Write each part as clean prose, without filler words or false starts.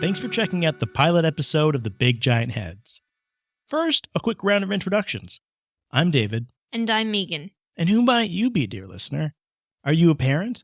Thanks for checking out the pilot episode of The Big Giant Heads. First, a quick round of introductions. I'm David. And I'm Megan. And who might you be, dear listener? Are you a parent?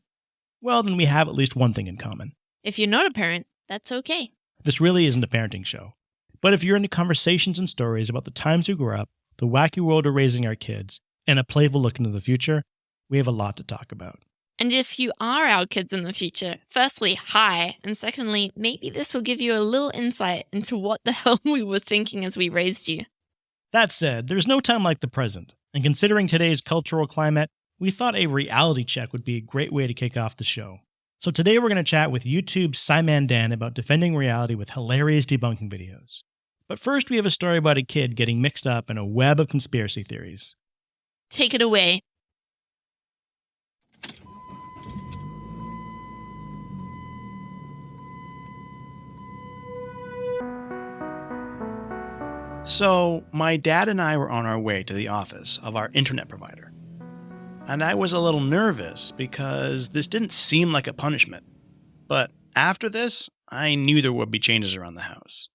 Well, then we have at least one thing in common. If you're not a parent, that's okay. This really isn't a parenting show. But if you're into conversations and stories about the times we grew up, the wacky world of raising our kids, and a playful look into the future, we have a lot to talk about. And if you are our kids in the future, firstly, hi. And secondly, maybe this will give you a little insight into what the hell we were thinking as we raised you. That said, there's no time like the present. And considering today's cultural climate, we thought a reality check would be a great way to kick off the show. So today we're going to chat with YouTuber SciManDan about defending reality with hilarious debunking videos. But first we have a story about a kid getting mixed up in a web of conspiracy theories. Take it away. So, my dad and I were on our way to the office of our internet provider. And I was a little nervous because this didn't seem like a punishment. But after this, I knew there would be changes around the house.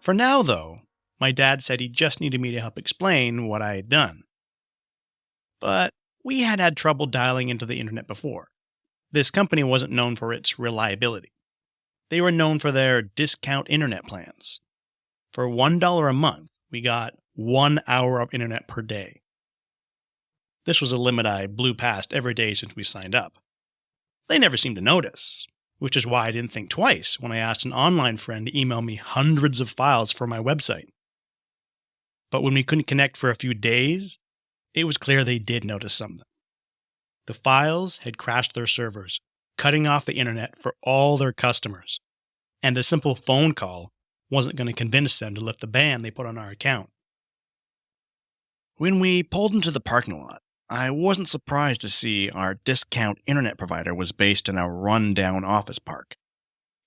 For now, though, my dad said he just needed me to help explain what I had done. But we had had trouble dialing into the internet before. This company wasn't known for its reliability. They were known for their discount internet plans. For $1 a month, we got 1 hour of internet per day. This was a limit I blew past every day since we signed up. They never seemed to notice, which is why I didn't think twice when I asked an online friend to email me hundreds of files for my website. But when we couldn't connect for a few days, it was clear they did notice something. The files had crashed their servers, cutting off the internet for all their customers. And a simple phone call wasn't going to convince them to lift the ban they put on our account. When we pulled into the parking lot, I wasn't surprised to see our discount internet provider was based in a run-down office park.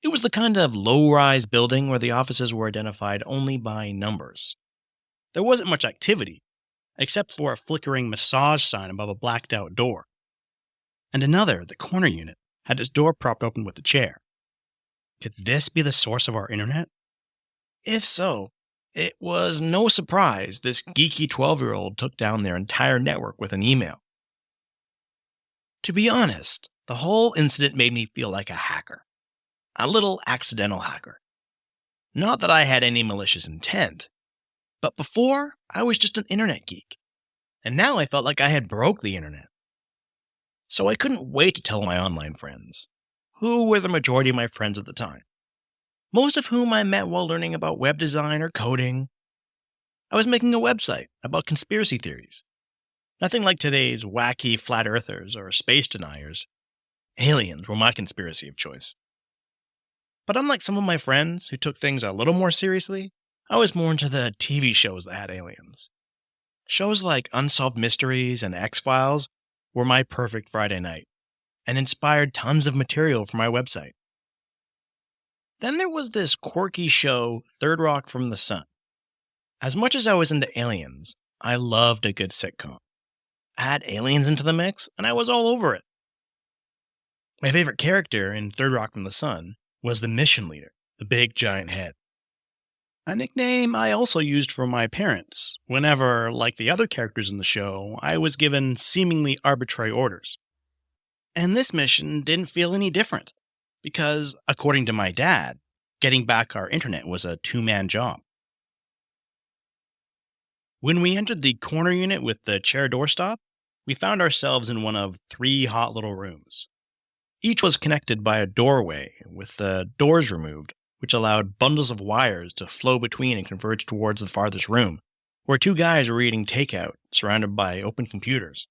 It was the kind of low-rise building where the offices were identified only by numbers. There wasn't much activity, except for a flickering massage sign above a blacked-out door. And another, the corner unit, had its door propped open with a chair. Could this be the source of our internet? If so, it was no surprise this geeky 12-year-old took down their entire network with an email. To be honest, the whole incident made me feel like a hacker. A little accidental hacker. Not that I had any malicious intent, but before, I was just an internet geek. And now I felt like I had broke the internet. So I couldn't wait to tell my online friends, who were the majority of my friends at the time, most of whom I met while learning about web design or coding. I was making a website about conspiracy theories. Nothing like today's wacky flat earthers or space deniers. Aliens were my conspiracy of choice. But unlike some of my friends who took things a little more seriously, I was more into the TV shows that had aliens. Shows like Unsolved Mysteries and X-Files were my perfect Friday night, and inspired tons of material for my website. Then there was this quirky show, Third Rock from the Sun. As much as I was into aliens, I loved a good sitcom. Add aliens into the mix, and I was all over it. My favorite character in Third Rock from the Sun was the mission leader, the Big Giant Head. A nickname I also used for my parents whenever, like the other characters in the show, I was given seemingly arbitrary orders. And this mission didn't feel any different, because, according to my dad, getting back our internet was a two-man job. When we entered the corner unit with the chair doorstop, we found ourselves in one of 3 hot little rooms. Each was connected by a doorway with the doors removed, which allowed bundles of wires to flow between and converge towards the farthest room, where 2 guys were eating takeout, surrounded by open computers.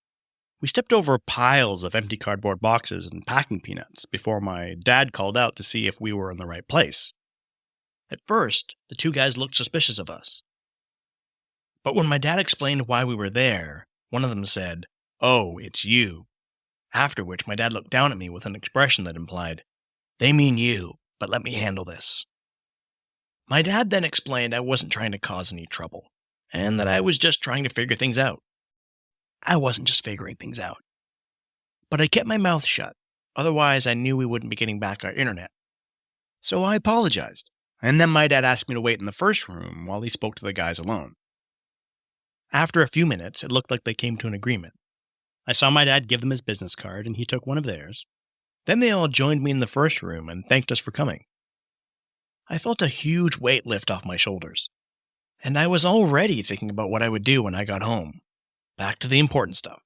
We stepped over piles of empty cardboard boxes and packing peanuts before my dad called out to see if we were in the right place. At first, the 2 guys looked suspicious of us. But when my dad explained why we were there, one of them said, "Oh, it's you." After which my dad looked down at me with an expression that implied, "They mean you, but let me handle this." My dad then explained I wasn't trying to cause any trouble, and that I was just trying to figure things out. I wasn't just figuring things out. But I kept my mouth shut, otherwise I knew we wouldn't be getting back our internet, So I apologized, and then my dad asked me to wait in the first room while he spoke to the guys alone. After a few minutes, it looked like they came to an agreement. I saw my dad give them his business card, and he took one of theirs. Then they all joined me in the first room and thanked us for coming. I felt a huge weight lift off my shoulders, and I was already thinking about what I would do when I got home. Back to the important stuff: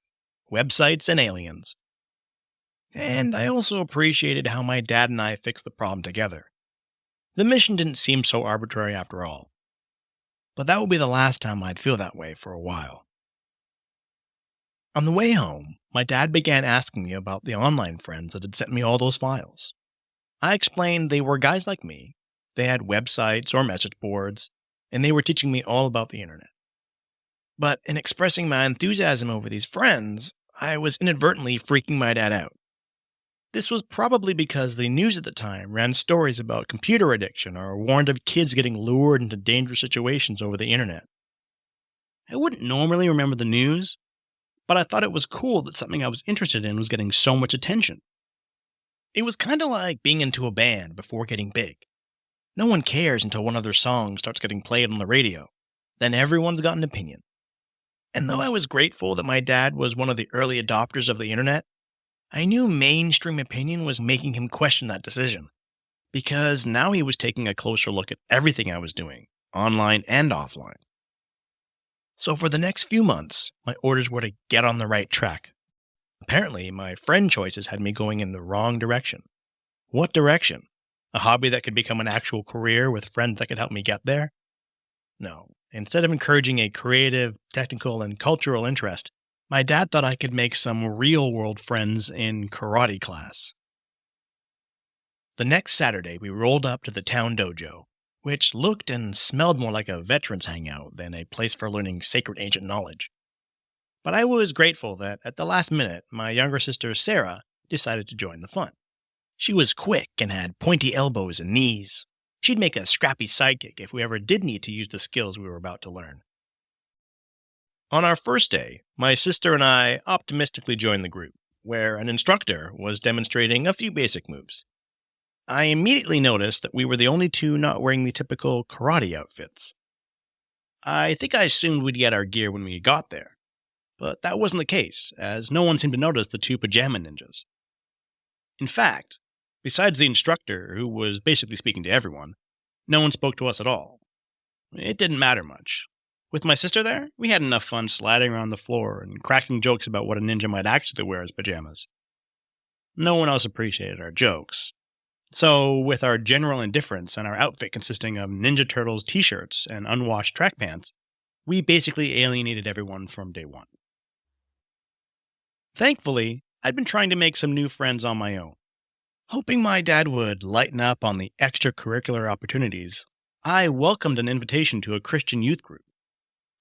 websites and aliens. And I also appreciated how my dad and I fixed the problem together. The mission didn't seem so arbitrary after all. But that would be the last time I'd feel that way for a while. On the way home, my dad began asking me about the online friends that had sent me all those files. I explained they were guys like me. They had websites or message boards, and they were teaching me all about the internet. But in expressing my enthusiasm over these friends, I was inadvertently freaking my dad out. This was probably because the news at the time ran stories about computer addiction or warned of kids getting lured into dangerous situations over the internet. I wouldn't normally remember the news, but I thought it was cool that something I was interested in was getting so much attention. It was kind of like being into a band before getting big. No one cares until one of their songs starts getting played on the radio. Then everyone's got an opinion. And though I was grateful that my dad was one of the early adopters of the internet, I knew mainstream opinion was making him question that decision, because now he was taking a closer look at everything I was doing, online and offline. So for the next few months, my orders were to get on the right track. Apparently, my friend choices had me going in the wrong direction. What direction? A hobby that could become an actual career with friends that could help me get there? No. Instead of encouraging a creative, technical, and cultural interest, my dad thought I could make some real-world friends in karate class. The next Saturday, we rolled up to the town dojo, which looked and smelled more like a veterans hangout than a place for learning sacred ancient knowledge. But I was grateful that at the last minute, my younger sister Sarah decided to join the fun. She was quick and had pointy elbows and knees. She'd make a scrappy sidekick if we ever did need to use the skills we were about to learn. On our first day, my sister and I optimistically joined the group, where an instructor was demonstrating a few basic moves. I immediately noticed that we were the only two not wearing the typical karate outfits. I think I assumed we'd get our gear when we got there, but that wasn't the case, as no one seemed to notice the two pajama ninjas. In fact, besides the instructor, who was basically speaking to everyone, no one spoke to us at all. It didn't matter much. With my sister there, we had enough fun sliding around the floor and cracking jokes about what a ninja might actually wear as pajamas. No one else appreciated our jokes. So, with our general indifference and our outfit consisting of Ninja Turtles t-shirts and unwashed track pants, we basically alienated everyone from day one. Thankfully, I'd been trying to make some new friends on my own. Hoping my dad would lighten up on the extracurricular opportunities, I welcomed an invitation to a Christian youth group.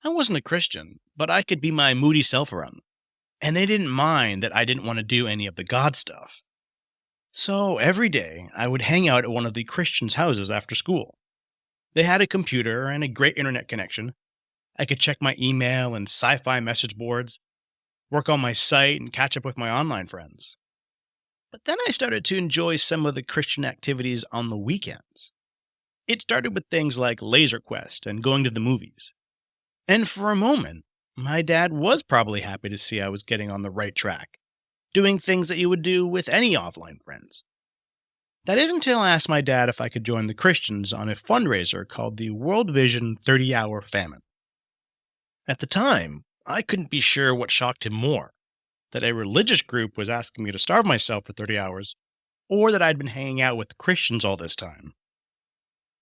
I wasn't a Christian, but I could be my moody self around them, and they didn't mind that I didn't want to do any of the God stuff. So every day, I would hang out at one of the Christians' houses after school. They had a computer and a great internet connection. I could check my email and sci-fi message boards, work on my site, and catch up with my online friends. But then I started to enjoy some of the Christian activities on the weekends. It started with things like Laser Quest and going to the movies. And for a moment, my dad was probably happy to see I was getting on the right track, doing things that you would do with any offline friends. That is until I asked my dad if I could join the Christians on a fundraiser called the World Vision 30-Hour Famine. At the time, I couldn't be sure what shocked him more, that a religious group was asking me to starve myself for 30 hours, or that I'd been hanging out with Christians all this time.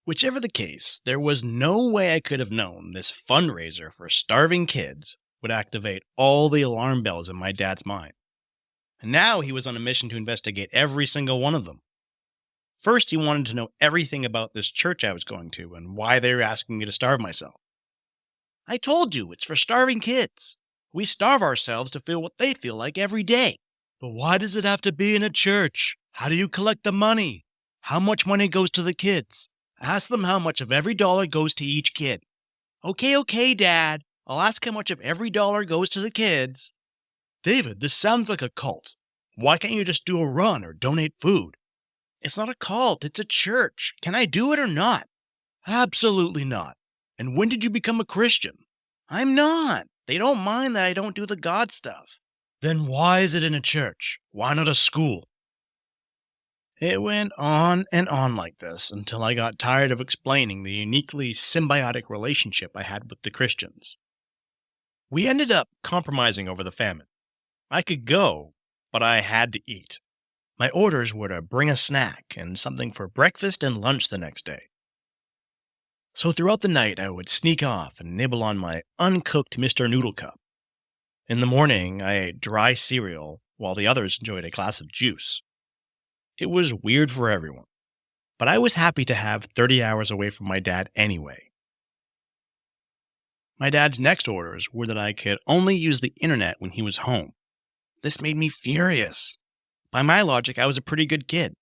Whichever the case, there was no way I could have known this fundraiser for starving kids would activate all the alarm bells in my dad's mind. And now he was on a mission to investigate every single one of them. First, he wanted to know everything about this church I was going to and why they were asking me to starve myself. I told you, it's for starving kids. We starve ourselves to feel what they feel like every day. But why does it have to be in a church? How do you collect the money? How much money goes to the kids? Ask them how much of every dollar goes to each kid. Okay, Dad. I'll ask how much of every dollar goes to the kids. David, this sounds like a cult. Why can't you just do a run or donate food? It's not a cult, it's a church. Can I do it or not? Absolutely not. And when did you become a Christian? I'm not. They don't mind that I don't do the God stuff. Then why is it in a church? Why not a school? It went on and on like this until I got tired of explaining the uniquely symbiotic relationship I had with the Christians. We ended up compromising over the famine. I could go, but I had to eat. My orders were to bring a snack and something for breakfast and lunch the next day. So throughout the night, I would sneak off and nibble on my uncooked Mr. Noodle Cup. In the morning, I ate dry cereal while the others enjoyed a glass of juice. It was weird for everyone, but I was happy to have 30 hours away from my dad anyway. My dad's next orders were that I could only use the internet when he was home. This made me furious. By my logic, I was a pretty good kid.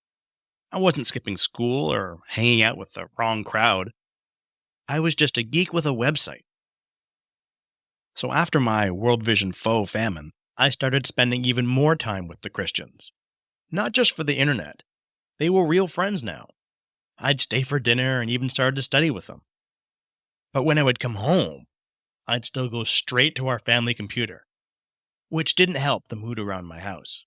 I wasn't skipping school or hanging out with the wrong crowd. I was just a geek with a website. So after my World Vision faux famine, I started spending even more time with the Christians. Not just for the internet. They were real friends now. I'd stay for dinner and even started to study with them. But when I would come home, I'd still go straight to our family computer, which didn't help the mood around my house.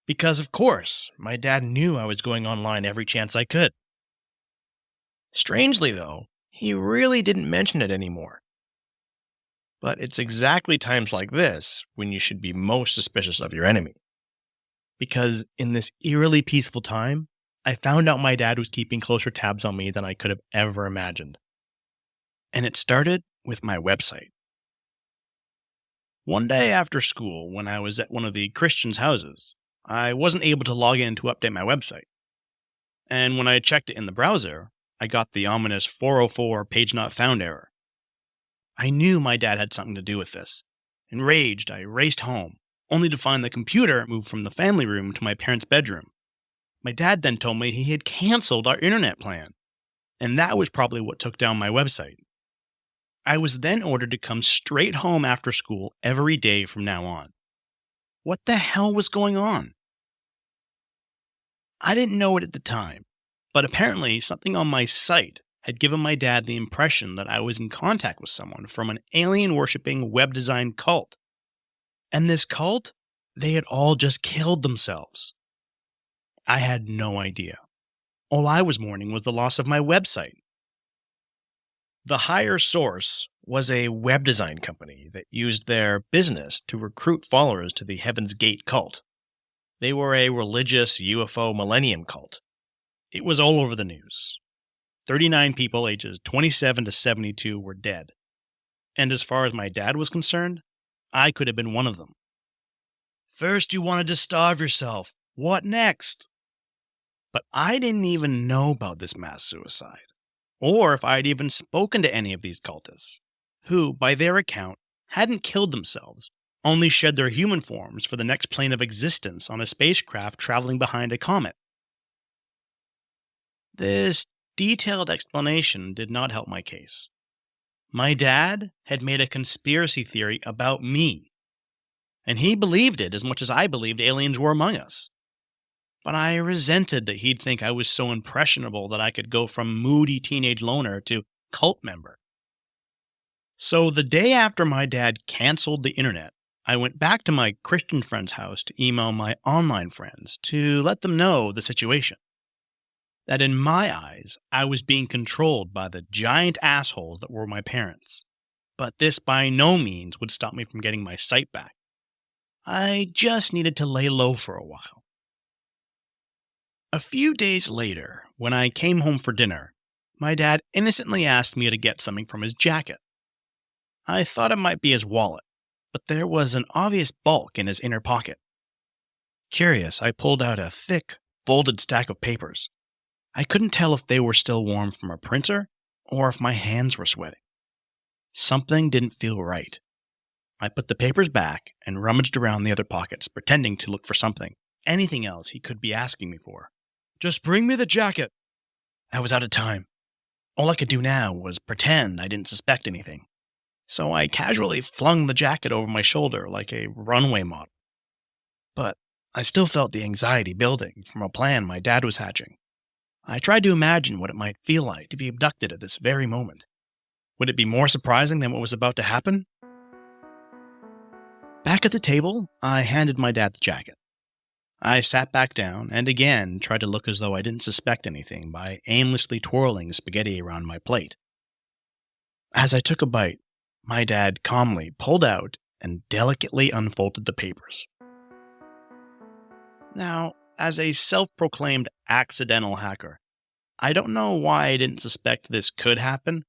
Because, of course, my dad knew I was going online every chance I could. Strangely, though, he really didn't mention it anymore. But it's exactly times like this when you should be most suspicious of your enemy. Because in this eerily peaceful time, I found out my dad was keeping closer tabs on me than I could have ever imagined. And it started with my website. One day after school, when I was at one of the Christians' houses, I wasn't able to log in to update my website. And when I checked it in the browser, I got the ominous 404 page not found error. I knew my dad had something to do with this. Enraged, I raced home, only to find the computer moved from the family room to my parents' bedroom. My dad then told me he had canceled our internet plan, and that was probably what took down my website. I was then ordered to come straight home after school every day from now on. What the hell was going on? I didn't know it at the time, but apparently something on my site had given my dad the impression that I was in contact with someone from an alien-worshipping web design cult. And this cult, they had all just killed themselves. I had no idea. All I was mourning was the loss of my website. The higher source was a web design company that used their business to recruit followers to the Heaven's Gate cult. They were a religious UFO millennium cult. It was all over the news. 39 people ages 27 to 72 were dead. And as far as my dad was concerned, I could have been one of them. First you wanted to starve yourself. What next? But I didn't even know about this mass suicide, or if I had even spoken to any of these cultists, who, by their account, hadn't killed themselves, only shed their human forms for the next plane of existence on a spacecraft traveling behind a comet. This detailed explanation did not help my case. My dad had made a conspiracy theory about me, and he believed it as much as I believed aliens were among us. But I resented that he'd think I was so impressionable that I could go from moody teenage loner to cult member. So the day after my dad canceled the internet, I went back to my Christian friend's house to email my online friends to let them know the situation. That in my eyes, I was being controlled by the giant assholes that were my parents. But this by no means would stop me from getting my sight back. I just needed to lay low for a while. A few days later, when I came home for dinner, my dad innocently asked me to get something from his jacket. I thought it might be his wallet, but there was an obvious bulk in his inner pocket. Curious, I pulled out a thick, folded stack of papers. I couldn't tell if they were still warm from a printer or if my hands were sweating. Something didn't feel right. I put the papers back and rummaged around the other pockets, pretending to look for something, anything else he could be asking me for. Just bring me the jacket. I was out of time. All I could do now was pretend I didn't suspect anything. So I casually flung the jacket over my shoulder like a runway model. But I still felt the anxiety building from a plan my dad was hatching. I tried to imagine what it might feel like to be abducted at this very moment. Would it be more surprising than what was about to happen? Back at the table, I handed my dad the jacket. I sat back down and again tried to look as though I didn't suspect anything by aimlessly twirling spaghetti around my plate. As I took a bite, my dad calmly pulled out and delicately unfolded the papers. Now, as a self-proclaimed accidental hacker, I don't know why I didn't suspect this could happen,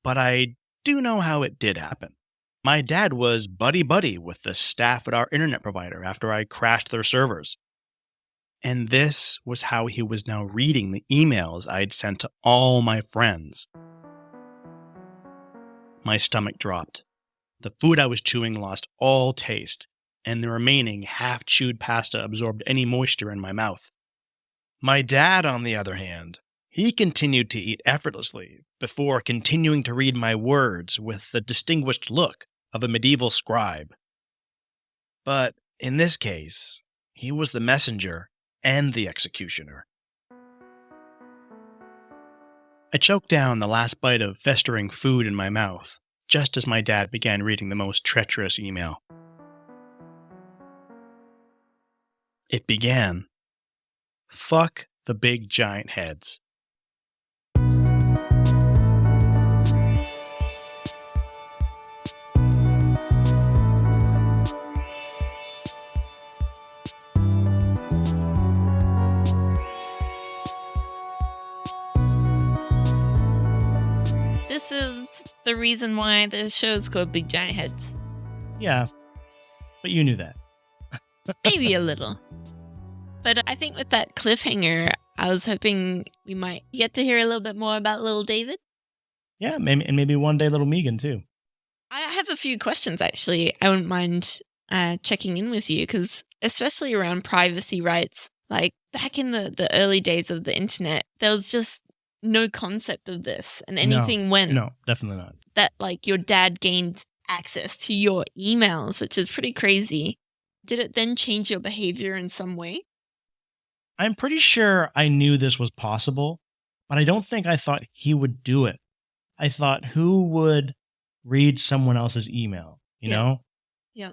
but I do know how it did happen. My dad was buddy-buddy with the staff at our internet provider after I crashed their servers. And this was how he was now reading the emails I'd sent to all my friends. My stomach dropped. The food I was chewing lost all taste, and the remaining half-chewed pasta absorbed any moisture in my mouth. My dad, on the other hand, he continued to eat effortlessly before continuing to read my words with the distinguished look of a medieval scribe. But in this case, he was the messenger and the executioner. I choked down the last bite of festering food in my mouth, just as my dad began reading the most treacherous email. It began, "Fuck the big giant heads." This is the reason why the show's called Big Giant Heads. Yeah, but you knew that. Maybe a little. But I think with that cliffhanger, I was hoping we might get to hear a little bit more about little David. Yeah, maybe one day little Megan too. I have a few questions, actually. I wouldn't mind checking in with you, because especially around privacy rights, like back in the early days of the internet, there was just no concept of this, and anything went. No, definitely not. That like your dad gained access to your emails, which is pretty crazy. Did it then change your behavior in some way? I'm pretty sure I knew this was possible, but I don't think I thought he would do it. I thought, who would read someone else's email, you know? Yeah.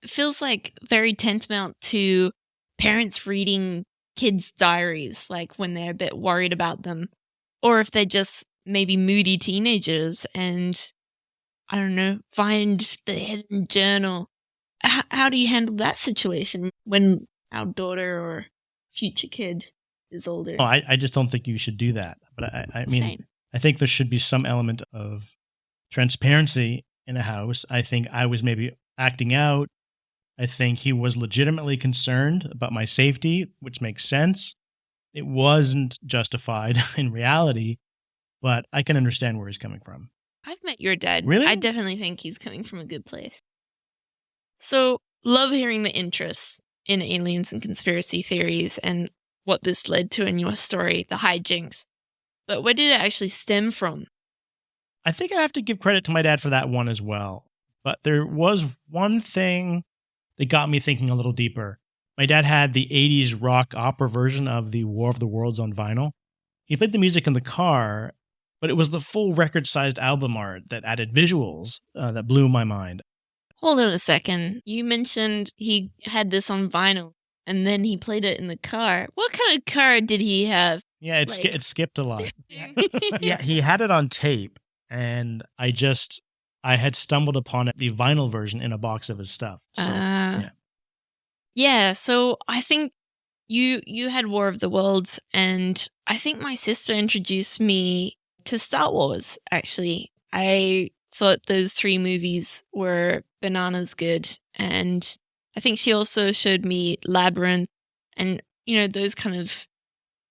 It feels like very tantamount to parents reading kids' diaries, like when they're a bit worried about them, or if they're just maybe moody teenagers and, I don't know, find the hidden journal. How do you handle that situation when our daughter or future kid is older? Oh, I just don't think you should do that. But I mean, Same. I think there should be some element of transparency in a house. I think I was maybe acting out. I think he was legitimately concerned about my safety, which makes sense. It wasn't justified in reality, but I can understand where he's coming from. I've met your dad. Really? I definitely think he's coming from a good place. So, love hearing the interest in aliens and conspiracy theories and what this led to in your story, the hijinks. But where did it actually stem from? I think I have to give credit to my dad for that one as well. But there was one thing that got me thinking a little deeper. My dad had the 80s rock opera version of the War of the Worlds on vinyl. He played the music in the car, but it was the full record-sized album art that added visuals that blew my mind. Hold on a second. You mentioned he had this on vinyl, and then he played it in the car. What kind of car did he have? Yeah, Like- it skipped a lot. Yeah, he had it on tape, and I had stumbled upon it, the vinyl version, in a box of his stuff. So, yeah. Yeah, so I think you had War of the Worlds, and I think my sister introduced me to Star Wars, actually. I thought those 3 movies were bananas good, and I think she also showed me Labyrinth and, those kind of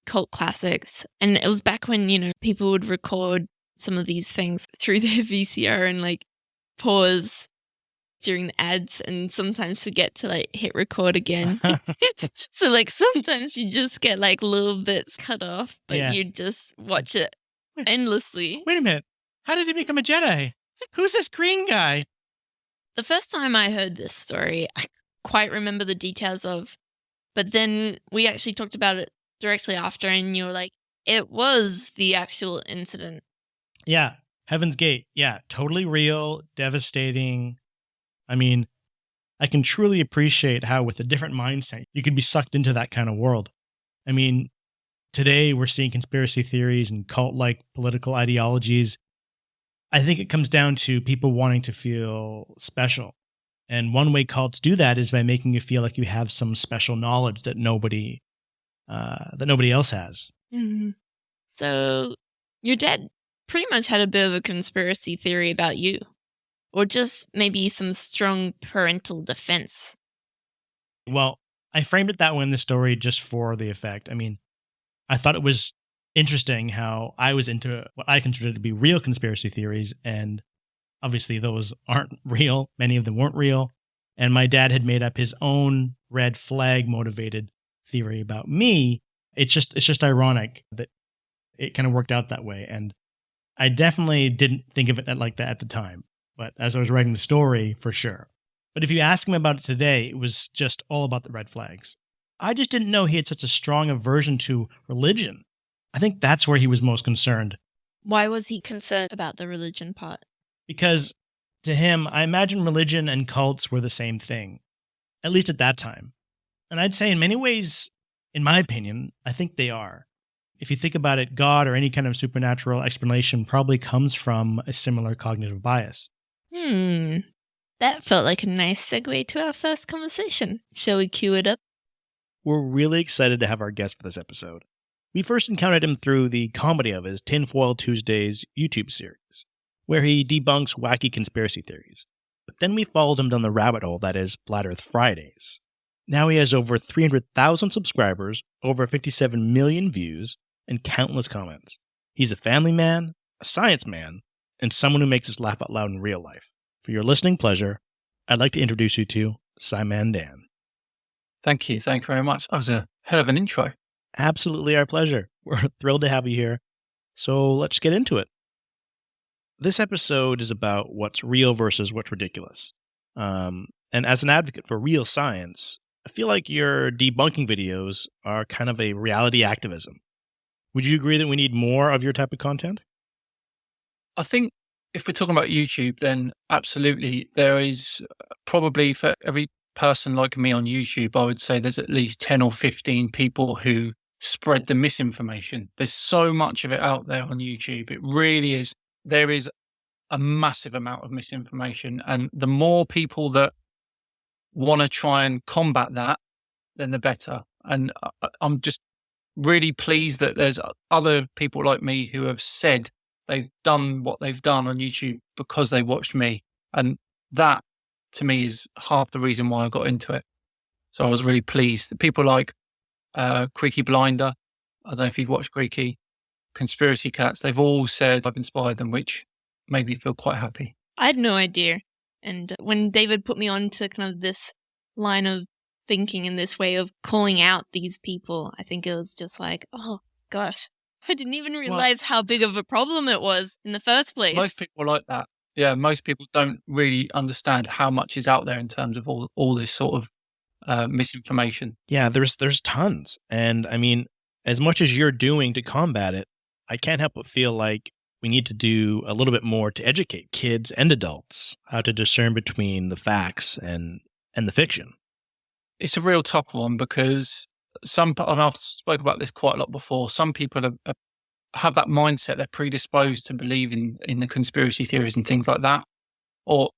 cult classics. And it was back when, people would record some of these things through their VCR and like pause during the ads and sometimes forget to like hit record again. So like sometimes you just get like little bits cut off, but Yeah. you just watch it endlessly. Wait a minute. How did he become a Jedi? Who's this green guy? The first time I heard this story, I quite remember the details of But then we actually talked about it directly after, and you were like, it was the actual incident. Yeah. Heaven's Gate. Yeah. Totally real, devastating. I mean, I can truly appreciate how, with a different mindset, you could be sucked into that kind of world. I mean, today we're seeing conspiracy theories and cult like political ideologies. I think it comes down to people wanting to feel special. And one way cults do that is by making you feel like you have some special knowledge that nobody else has. Mhm. So your dad pretty much had a bit of a conspiracy theory about you, or just maybe some strong parental defense. Well, I framed it that way in the story just for the effect. I mean, I thought it was interesting how I was into what I considered to be real conspiracy theories, and obviously those aren't real. Many of them weren't real. And my dad had made up his own red flag motivated theory about me. It's just ironic that it kind of worked out that way. And I definitely didn't think of it like that at the time. But as I was writing the story, for sure. But if you ask him about it today, it was just all about the red flags. I just didn't know he had such a strong aversion to religion. I think that's where he was most concerned. Why was he concerned about the religion part? Because to him, I imagine religion and cults were the same thing, at least at that time. And I'd say in many ways, in my opinion, I think they are. If you think about it, God or any kind of supernatural explanation probably comes from a similar cognitive bias. That felt like a nice segue to our first conversation. Shall we cue it up? We're really excited to have our guest for this episode. We first encountered him through the comedy of his Tinfoil Tuesdays YouTube series, where he debunks wacky conspiracy theories. But then we followed him down the rabbit hole that is Flat Earth Fridays. Now he has over 300,000 subscribers, over 57 million views, and countless comments. He's a family man, a science man, and someone who makes us laugh out loud in real life. For your listening pleasure, I'd like to introduce you to SciManDan. Thank you. Thank you very much. That was a hell of an intro. Absolutely our pleasure. We're thrilled to have you here. So let's get into it. This episode is about what's real versus what's ridiculous. And as an advocate for real science, I feel like your debunking videos are kind of a reality activism. Would you agree that we need more of your type of content? I think if we're talking about YouTube, then absolutely. There is probably, for every person like me on YouTube, I would say there's at least 10 or 15 people who spread the misinformation. There's so much of it out there on YouTube. It really is. There is a massive amount of misinformation. And the more people that want to try and combat that, then the better. And I'm just really pleased that there's other people like me who have said they've done what they've done on YouTube because they watched me. And that, to me, is half the reason why I got into it. So I was really pleased. The people like Creaky Blinder, I don't know if you've watched Creaky, Conspiracy Cats, they've all said I've inspired them, which made me feel quite happy. I had no idea. And when David put me on to kind of this line of thinking in this way of calling out these people, I think it was just like, oh gosh, I didn't even realize how big of a problem it was in the first place. Most people are like that. Yeah, most people don't really understand how much is out there in terms of all this sort of misinformation. Yeah, there's tons. And I mean, as much as you're doing to combat it, I can't help but feel like we need to do a little bit more to educate kids and adults how to discern between the facts and the fiction. It's a real tough one because I've spoken about this quite a lot before. Some people have that mindset, they're predisposed to believe in the conspiracy theories and things like that. Or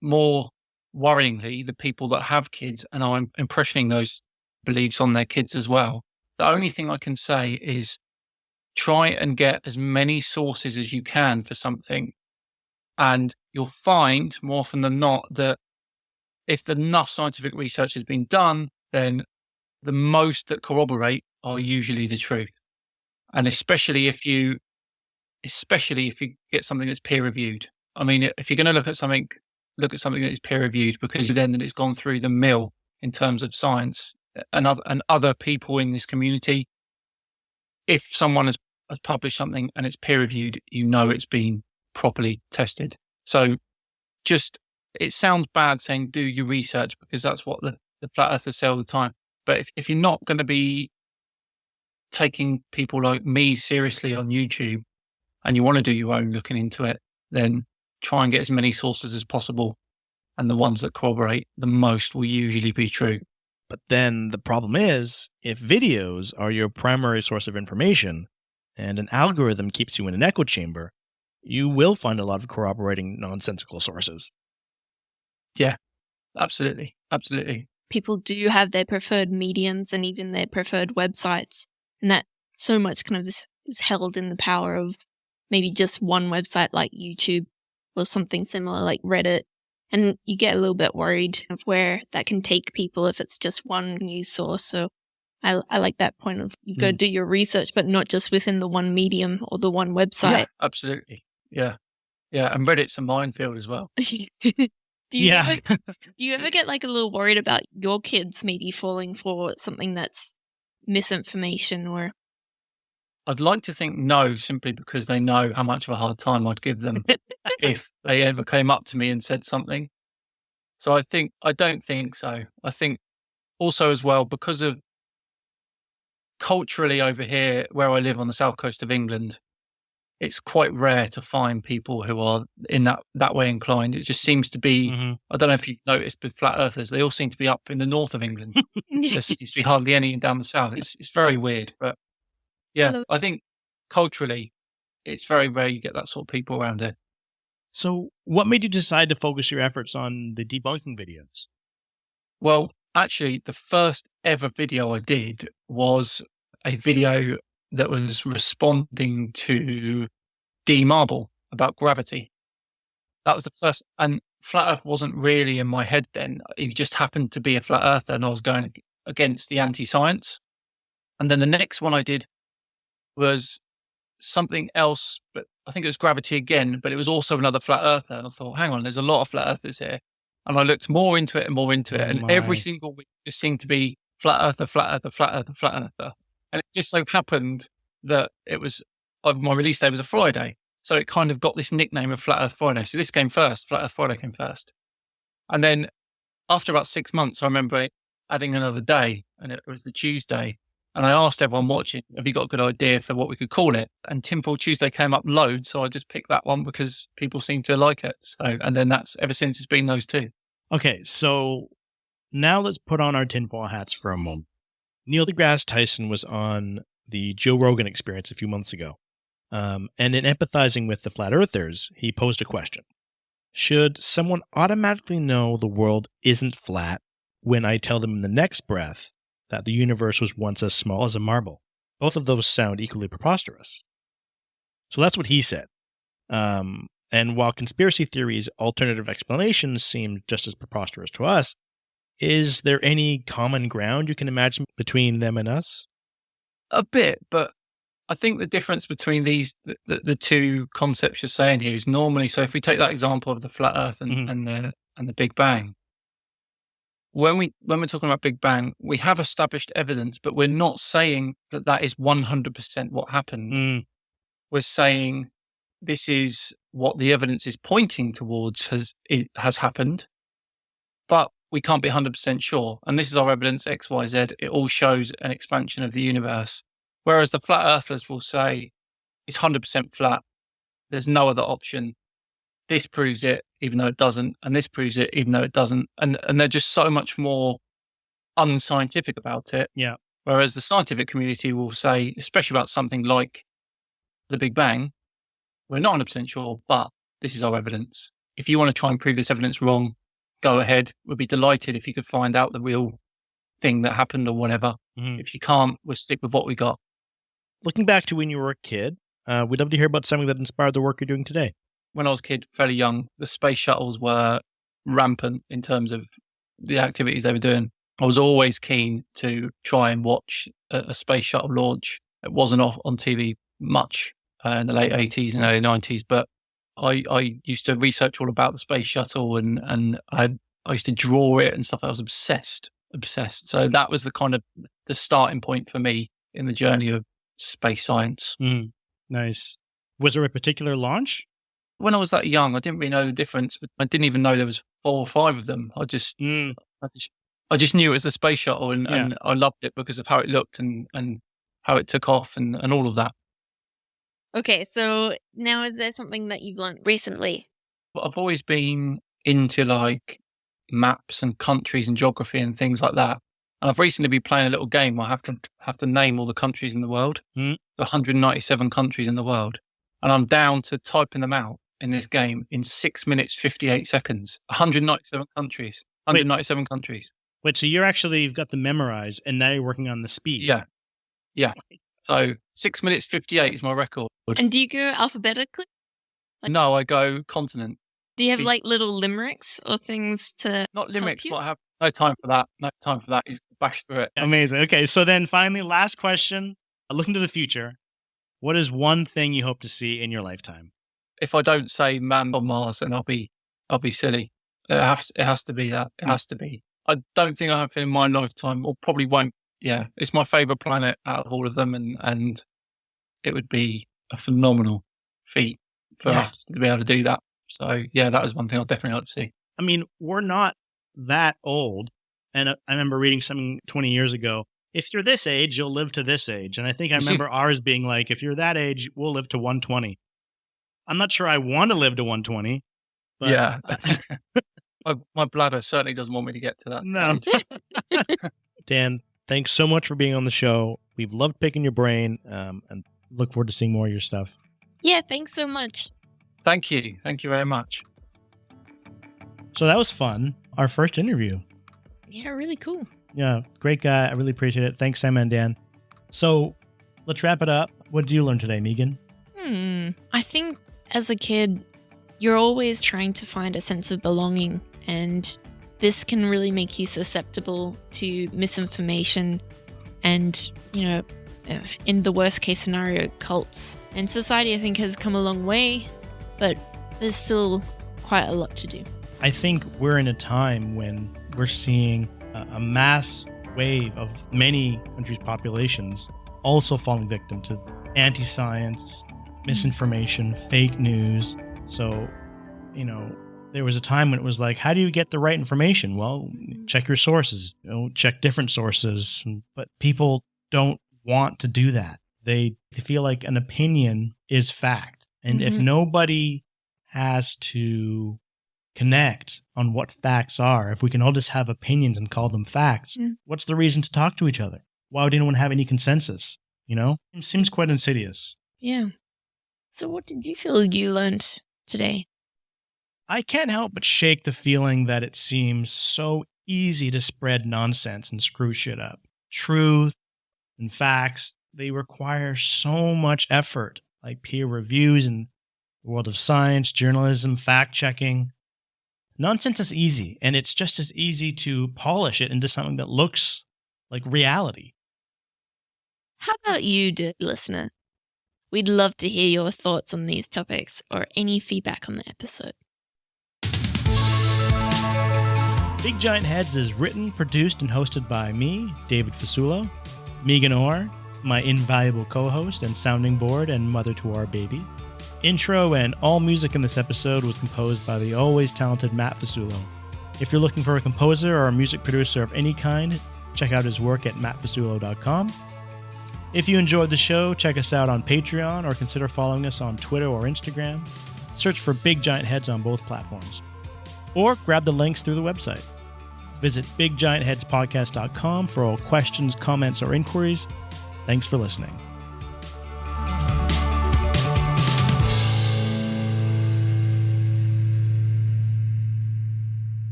more worryingly, the people that have kids and are impressioning those beliefs on their kids as well. The only thing I can say is try and get as many sources as you can for something. And you'll find more often than not that if enough scientific research has been done, then the most that corroborate are usually the truth. And especially if you get something that's peer reviewed. I mean, if you're going to look at something that is peer reviewed, because then it's gone through the mill in terms of science and other people in this community. If someone has published something and it's peer reviewed, you know it's been properly tested. So it sounds bad saying do your research because that's what the flat earthers say all the time. But if you're not going to be taking people like me seriously on YouTube and you want to do your own looking into it, then try and get as many sources as possible. And the ones that corroborate the most will usually be true. But then the problem is, if videos are your primary source of information and an algorithm keeps you in an echo chamber, you will find a lot of corroborating nonsensical sources. Yeah, absolutely. Absolutely. People do have their preferred mediums and even their preferred websites. And that so much kind of is held in the power of maybe just one website like YouTube or something similar like Reddit. And you get a little bit worried of where that can take people if it's just one news source. So I like that point of you go do your research, but not just within the one medium or the one website. Yeah, absolutely. Yeah. Yeah. And Reddit's a minefield as well. Do you ever get like a little worried about your kids maybe falling for something that's misinformation or? I'd like to think no, simply because they know how much of a hard time I'd give them if they ever came up to me and said something. So I don't think so. I think also as well, because of culturally over here where I live on the south coast of England, it's quite rare to find people who are in that way inclined. It just seems to be, I don't know if you've noticed with flat earthers, they all seem to be up in the north of England. There seems to be hardly any down the south. It's very weird, but yeah, I think culturally it's very rare you get that sort of people around here. So what made you decide to focus your efforts on the debunking videos? Well, actually, the first ever video I did was a video that was responding to D-Marble about gravity. That was the first, and flat earth wasn't really in my head then. It just happened to be a flat earther and I was going against the anti-science. And then the next one I did was something else, but I think it was gravity again, but it was also another flat earther. And I thought, hang on, there's a lot of flat earthers here. And I looked more into it and more into it. And every single week just seemed to be flat earther, flat earther, flat earther, flat earther. And it just so happened that it was, my release day was a Friday. So it kind of got this nickname of Flat Earth Friday. So this came first, Flat Earth Friday came first. And then after about 6 months, I remember adding another day, and it was the Tuesday. And I asked everyone watching, have you got a good idea for what we could call it? And Tinfoil Tuesday came up loads. So I just picked that one because people seem to like it. So, and then that's ever since it's been those two. Okay, so now let's put on our tinfoil hats for a moment. Neil deGrasse Tyson was on the Joe Rogan Experience a few months ago. And in empathizing with the flat earthers, he posed a question. Should someone automatically know the world isn't flat when I tell them in the next breath that the universe was once as small as a marble? Both of those sound equally preposterous. So that's what he said. And while conspiracy theories' alternative explanations seem just as preposterous to us, is there any common ground you can imagine between them and us? A bit, but I think the difference between the two concepts you're saying here is normally, so if we take that example of the flat earth and the Big Bang, when we're talking about Big Bang, we have established evidence, but we're not saying that is 100% what happened. We're saying this is what the evidence is pointing towards has happened, but we can't be 100% sure. And this is our evidence, X, Y, Z. It all shows an expansion of the universe. Whereas the flat earthers will say it's 100% flat. There's no other option. This proves it, even though it doesn't. And this proves it, even though it doesn't. And they're just so much more unscientific about it. Yeah. Whereas the scientific community will say, especially about something like the Big Bang, we're not 100% sure, but this is our evidence. If you want to try and prove this evidence wrong, go ahead. We'd be delighted if you could find out the real thing that happened or whatever. If you can't, we'll stick with what we got. Looking back to when you were a kid, we'd love to hear about something that inspired the work you're doing today. When I was a kid, fairly young, the space shuttles were rampant in terms of the activities they were doing. I was always keen to try and watch a space shuttle launch. It wasn't on TV much in the late 80s and early 90s, but I used to research all about the space shuttle and I used to draw it and stuff. I was obsessed. So that was the kind of the starting point for me in the journey of space science. Nice. Was there a particular launch? When I was that young, I didn't really know the difference. But I didn't even know there was 4 or 5 of them. I just I just knew it was the space shuttle, and, Yeah. and I loved it because of how it looked and how it took off and all of that. Okay, so now is there something that you've learned recently? But I've always been into like maps and countries and geography and things like that. And I've recently been playing a little game where I have to name all the countries in the world, Mm. the 197 countries in the world, and I'm down to typing them out in this game in 6 minutes 58 seconds. 197 countries. 197 countries. Wait, so you've got them memorized, and now you're working on the speed. Yeah. So 6 minutes 58 is my record. And do you go alphabetically? Like- No, I go continent. Do you have Be- like little limericks or things to Not limericks, you? but I have no time for that. No time for that. You bash through it. Amazing. Okay, so then finally, last question. Looking to the future, what is one thing you hope to see in your lifetime? If I don't say man on Mars, then I'll be silly. It has to be that. It has to be. I don't think I have it in my lifetime, or probably won't. Yeah, it's my favorite planet out of all of them, and it would be a phenomenal feat for us to be able to do that. So yeah, that was one thing I'd definitely like to see. I mean, we're not that old. And I remember reading something 20 years ago. If you're this age, you'll live to this age. And I think I remember ours being like, if you're that age, we'll live to 120. I'm not sure I want to live to 120. But Yeah. My bladder certainly doesn't want me to get to that. No. age. Dan, thanks so much for being on the show. We've loved picking your brain and look forward to seeing more of your stuff. Yeah, thanks so much. Thank you. Thank you very much. So that was fun. Our first interview. Yeah, really cool. Yeah, great guy. I really appreciate it. Thanks, SciManDan. So let's wrap it up. What did you learn today, Megan? I think as a kid, you're always trying to find a sense of belonging, and this can really make you susceptible to misinformation and, in the worst case scenario, cults. And society, I think, has come a long way, but there's still quite a lot to do. I think we're in a time when we're seeing a mass wave of many countries' populations also falling victim to anti-science, misinformation, fake news. So, there was a time when it was like, how do you get the right information? Well, check your sources, check different sources. But people don't want to do that. They feel like an opinion is fact. And if nobody has to connect on what facts are, if we can all just have opinions and call them facts, what's the reason to talk to each other? Why would anyone have any consensus? It seems quite insidious. Yeah. So what did you feel you learned today? I can't help but shake the feeling that it seems so easy to spread nonsense and screw shit up. Truth and facts, they require so much effort, like peer reviews in the world of science, journalism, fact-checking. Nonsense is easy, and it's just as easy to polish it into something that looks like reality. How about you, dear listener? We'd love to hear your thoughts on these topics or any feedback on the episode. Big Giant Heads is written, produced, and hosted by me, David Fasulo, Megan Orr, my invaluable co-host and sounding board and mother to our baby. Intro and all music in this episode was composed by the always talented Matt Fasulo. If you're looking for a composer or a music producer of any kind, check out his work at mattfasulo.com. If you enjoyed the show, check us out on Patreon or consider following us on Twitter or Instagram. Search for Big Giant Heads on both platforms. Or grab the links through the website. Visit biggiantheadspodcast.com for all questions, comments, or inquiries. Thanks for listening.